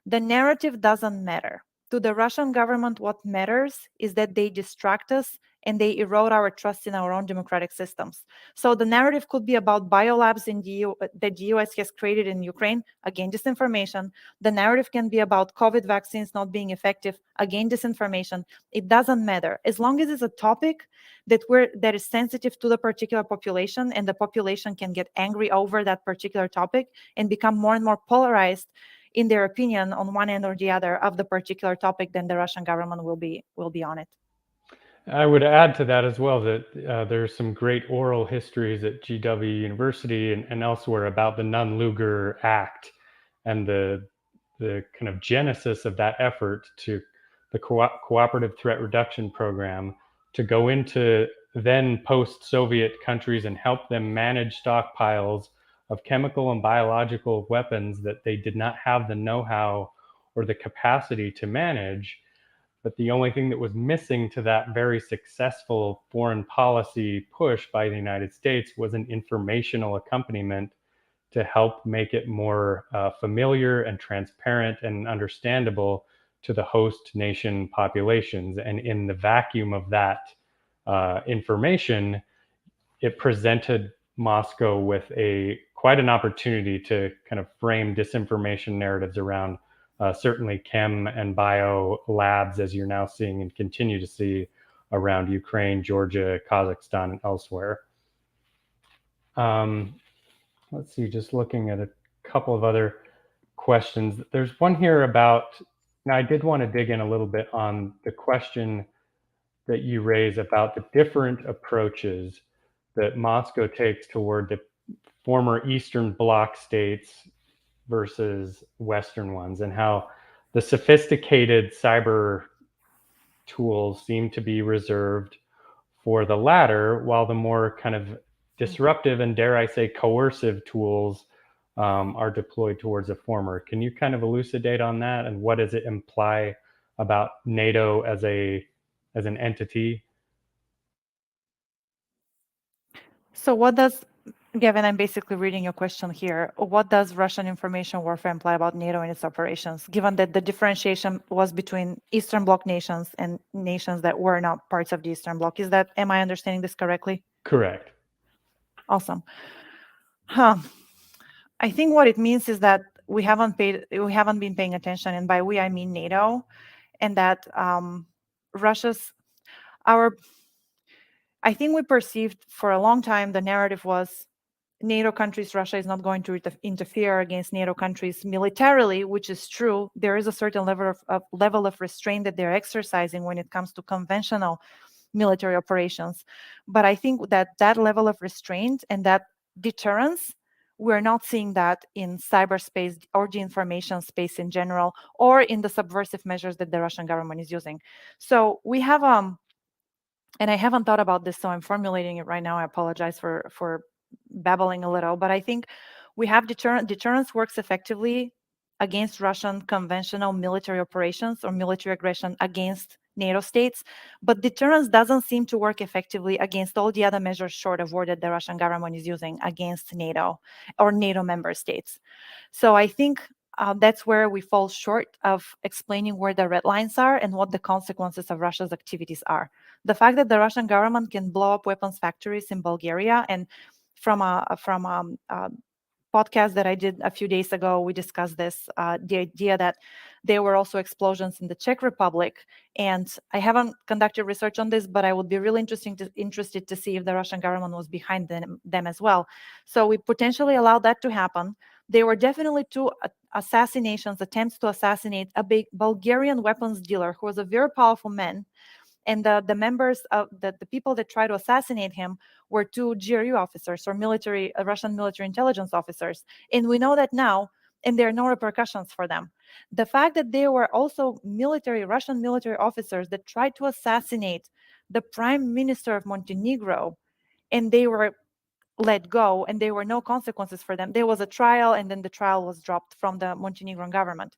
the narrative doesn't matter. To the Russian government, what matters is that they distract us and they erode our trust in our own democratic systems. So the narrative could be about biolabs that the US has created in Ukraine, again, disinformation. The narrative can be about COVID vaccines not being effective, again, disinformation. It doesn't matter. As long as it's a topic that is sensitive to the particular population, and the population can get angry over that particular topic and become more and more polarized in their opinion on one end or the other of the particular topic, then the Russian government will be on it. I would add to that as well that there's some great oral histories at GW University and elsewhere about the Nunn-Lugar Act and the kind of genesis of that effort to the Cooperative Threat Reduction Program to go into then post-Soviet countries and help them manage stockpiles of chemical and biological weapons that they did not have the know-how or the capacity to manage. But the only thing that was missing to that very successful foreign policy push by the United States was an informational accompaniment to help make it more familiar and transparent and understandable to the host nation populations. And in the vacuum of that information, it presented Moscow with quite an opportunity to kind of frame disinformation narratives around certainly chem and bio labs, as you're now seeing and continue to see around Ukraine, Georgia, Kazakhstan, and elsewhere. Let's see, just looking at a couple of other questions. There's one here about, now I did want to dig in a little bit on the question that you raise about the different approaches that Moscow takes toward the former Eastern Bloc states versus Western ones, and how the sophisticated cyber tools seem to be reserved for the latter, while the more kind of disruptive and, dare I say, coercive tools are deployed towards the former. Can you kind of elucidate on that, and what does it imply about NATO as an entity? So what does, Gavin, I'm basically reading your question here. What does Russian information warfare imply about NATO and its operations, given that the differentiation was between Eastern Bloc nations and nations that were not parts of the Eastern Bloc? Am I understanding this correctly? Correct. Awesome. I think what it means is that we haven't been paying attention, and by we I mean NATO, and that I think we perceived for a long time the narrative was NATO countries, Russia is not going to interfere against NATO countries militarily, which is true. There is a certain level of restraint that they're exercising when it comes to conventional military operations. But I think that that level of restraint and that deterrence, we're not seeing that in cyberspace or the information space in general, or in the subversive measures that the Russian government is using. So we have and I haven't thought about this, so I'm formulating it right now. I apologize for babbling a little, but I think we have deterrence works effectively against Russian conventional military operations or military aggression against NATO states, but deterrence doesn't seem to work effectively against all the other measures short of war that the Russian government is using against NATO or NATO member states. So I think that's where we fall short of explaining where the red lines are and what the consequences of Russia's activities are. The fact that the Russian government can blow up weapons factories in Bulgaria, and from a podcast that I did a few days ago, we discussed this, the idea that there were also explosions in the Czech Republic. And I haven't conducted research on this, but I would be really interested to see if the Russian government was behind them as well. So we potentially allowed that to happen. There were definitely two assassinations, attempts to assassinate a big Bulgarian weapons dealer who was a very powerful man. And the members of the people that tried to assassinate him were two GRU officers or Russian military intelligence officers. And we know that now, and there are no repercussions for them. The fact that there were also Russian military officers that tried to assassinate the prime minister of Montenegro, and they were let go and there were no consequences for them. There was a trial, and then the trial was dropped from the Montenegrin government.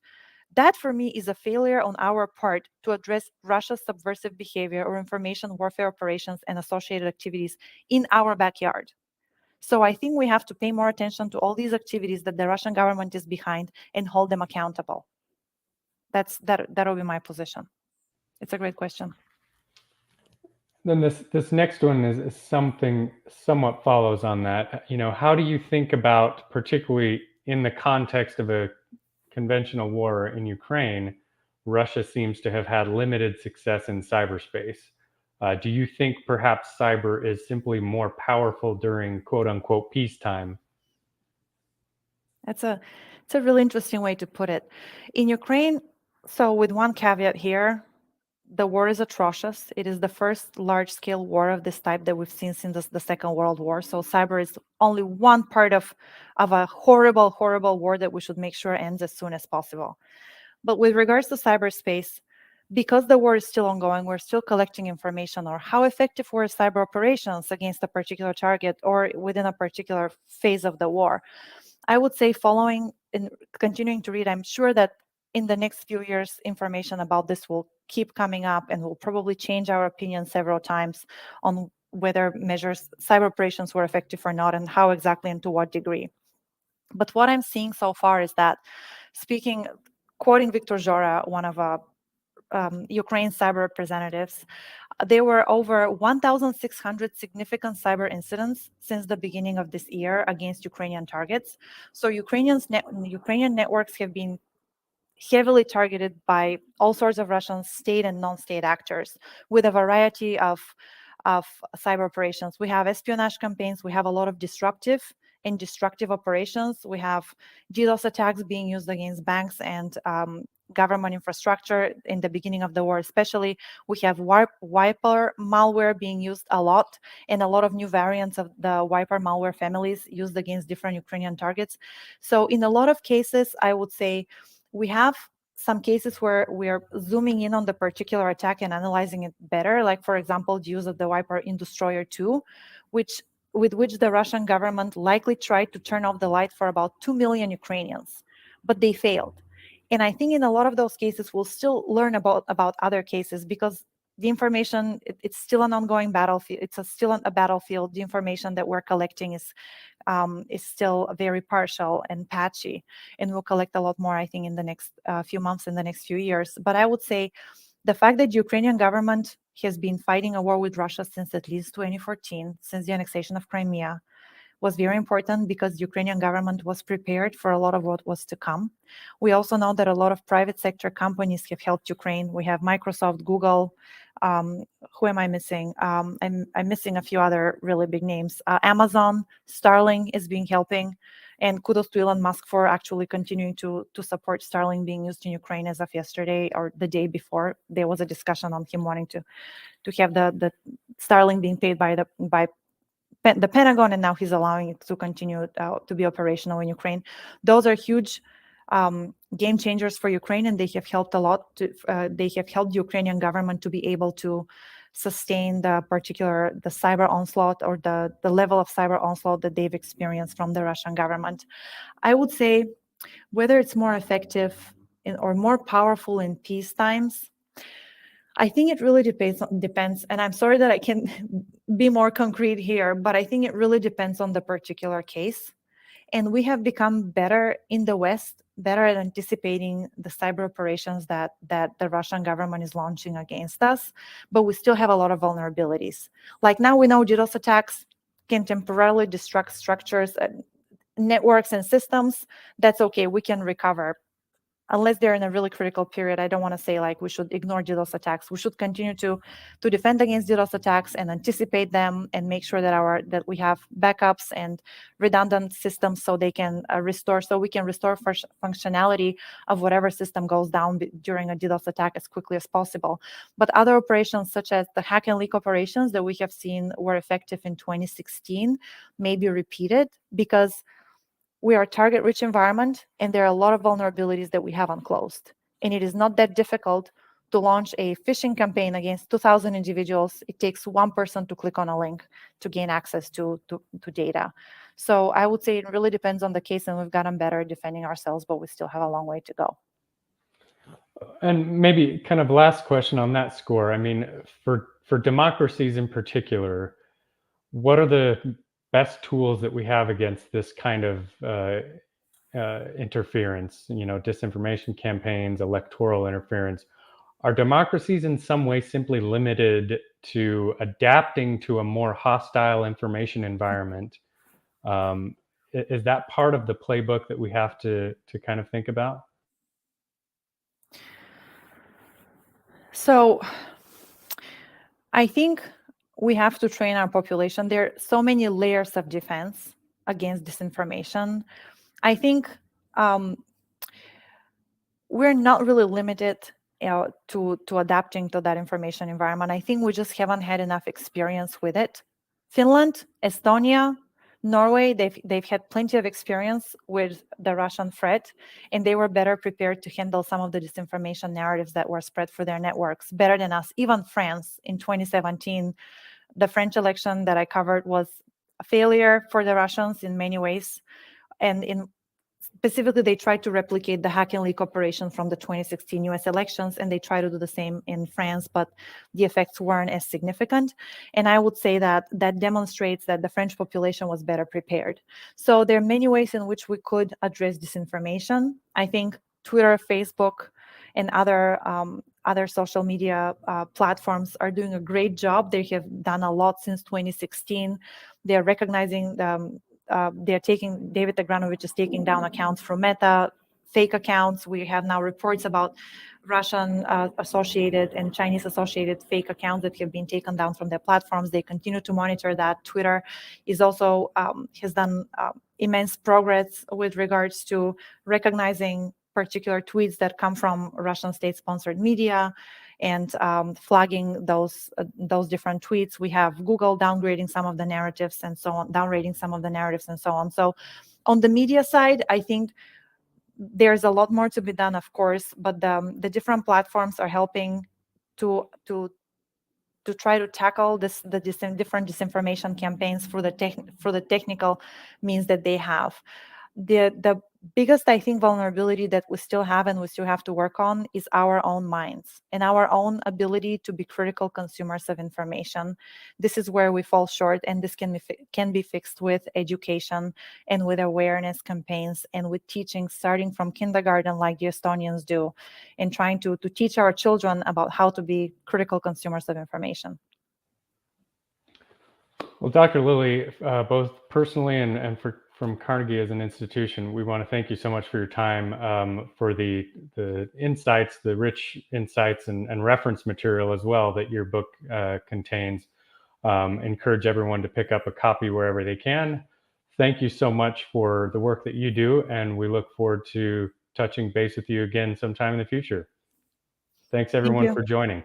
That, for me, is a failure on our part to address Russia's subversive behavior or information warfare operations and associated activities in our backyard. So I think we have to pay more attention to all these activities that the Russian government is behind and hold them accountable. That'll be my position. It's a great question. Then this next one is something somewhat follows on that. How do you think about, particularly in the context of a conventional war in Ukraine, Russia seems to have had limited success in cyberspace. Do you think perhaps cyber is simply more powerful during quote unquote peacetime? It's a really interesting way to put it. In Ukraine, so with one caveat here, the war is atrocious. It is the first large-scale war of this type that we've seen since the Second World War. So cyber is only one part of a horrible, horrible war that we should make sure ends as soon as possible. But with regards to cyberspace, because the war is still ongoing, we're still collecting information on how effective were cyber operations against a particular target or within a particular phase of the war. I would say, following and continuing to read, I'm sure that in the next few years, information about this will keep coming up, and we'll probably change our opinion several times on whether cyber operations were effective or not, and how exactly and to what degree. But what I'm seeing so far is that, quoting Viktor Zhora, one of Ukraine's cyber representatives, there were over 1,600 significant cyber incidents since the beginning of this year against Ukrainian targets. So Ukrainian networks have been heavily targeted by all sorts of Russian state and non-state actors with a variety of cyber operations. We have espionage campaigns. We have a lot of disruptive and destructive operations. We have DDoS attacks being used against banks and government infrastructure in the beginning of the war, especially. We have Wiper malware being used a lot, and a lot of new variants of the Wiper malware families used against different Ukrainian targets. So in a lot of cases, I would say we have some cases where we are zooming in on the particular attack and analyzing it better, like, for example, the use of the Wiper in Destroyer 2, with which the Russian government likely tried to turn off the light for about 2 million Ukrainians, but they failed. And I think in a lot of those cases, we'll still learn about other cases, because the information, it's still an ongoing battlefield. It's still a battlefield. The information that we're collecting is still very partial and patchy, and we'll collect a lot more, I think, in the next few months, in the next few years. But I would say the fact that the Ukrainian government has been fighting a war with Russia since at least 2014, since the annexation of Crimea, was very important, because the Ukrainian government was prepared for a lot of what was to come. We also know that a lot of private sector companies have helped Ukraine. We have Microsoft, Google, Who am I missing? I'm missing a few other really big names. Amazon, Starlink is being helping, and kudos to Elon Musk for actually continuing to support Starlink being used in Ukraine. As of yesterday or the day before, there was a discussion on him wanting to have the Starlink being paid by the Pentagon, and now he's allowing it to continue to be operational in Ukraine. Those are huge game changers for Ukraine, and they have helped a lot. They have helped the Ukrainian government to be able to sustain the cyber onslaught or the level of cyber onslaught that they've experienced from the Russian government. I would say whether it's more effective or more powerful in peace times, I think it really depends, and I'm sorry that I can be more concrete here, but I think it really depends on the particular case. And we have become better in the West, better at anticipating the cyber operations that the Russian government is launching against us, but we still have a lot of vulnerabilities. Like now we know DDoS attacks can temporarily destruct structures, networks and systems. That's okay, we can recover. Unless they're in a really critical period, I don't want to say like we should ignore DDoS attacks. We should continue to defend against DDoS attacks and anticipate them and make sure that we have backups and redundant systems so they can we can restore functionality of whatever system goes down during a DDoS attack as quickly as possible. But other operations such as the hack and leak operations that we have seen were effective in 2016 may be repeated because we are a target-rich environment, and there are a lot of vulnerabilities that we have unclosed. And it is not that difficult to launch a phishing campaign against 2,000 individuals. It takes one person to click on a link to gain access to data. So I would say it really depends on the case, and we've gotten better at defending ourselves, but we still have a long way to go. And maybe kind of last question on that score. I mean, for democracies in particular, what are the best tools that we have against this kind of interference, disinformation campaigns, electoral interference? Are democracies in some way simply limited to adapting to a more hostile information environment? Is that part of the playbook that we have to kind of think about? So I think we have to train our population. There are so many layers of defense against disinformation. I think we're not really limited to adapting to that information environment. I think we just haven't had enough experience with it. Finland, Estonia, Norway, they've had plenty of experience with the Russian threat, and they were better prepared to handle some of the disinformation narratives that were spread through their networks, better than us. Even France in 2017, the French election that I covered was a failure for the Russians in many ways. And specifically, they tried to replicate the hack and leak operation from the 2016 US elections, and they try to do the same in France, but the effects weren't as significant. And I would say that demonstrates that the French population was better prepared. So there are many ways in which we could address disinformation. I think Twitter, Facebook, and other social media platforms are doing a great job. They have done a lot since 2016. They're recognizing David Agranovich is taking down accounts from Meta, fake accounts. We have now reports about Russian associated and Chinese associated fake accounts that have been taken down from their platforms. They continue to monitor that. Twitter is also has done immense progress with regards to recognizing particular tweets that come from Russian state-sponsored media and flagging those different tweets. We have Google downgrading some of the narratives and so on, downrating some of the narratives and so on. So on the media side, I think there's a lot more to be done, of course, but the different platforms are helping to try to tackle different disinformation campaigns through the technical means that they have. The biggest, I think, vulnerability that we still have and we still have to work on is our own minds and our own ability to be critical consumers of information. This is where we fall short, and this can be fixed with education and with awareness campaigns and with teaching starting from kindergarten like the Estonians do, and trying to teach our children about how to be critical consumers of information. Well, Dr. Lilly, both personally and for from Carnegie as an institution, we want to thank you so much for your time, for the insights, the rich insights and reference material as well that your book contains. Encourage everyone to pick up a copy wherever they can. Thank you so much for the work that you do, and we look forward to touching base with you again sometime in the future. Thanks everyone for joining.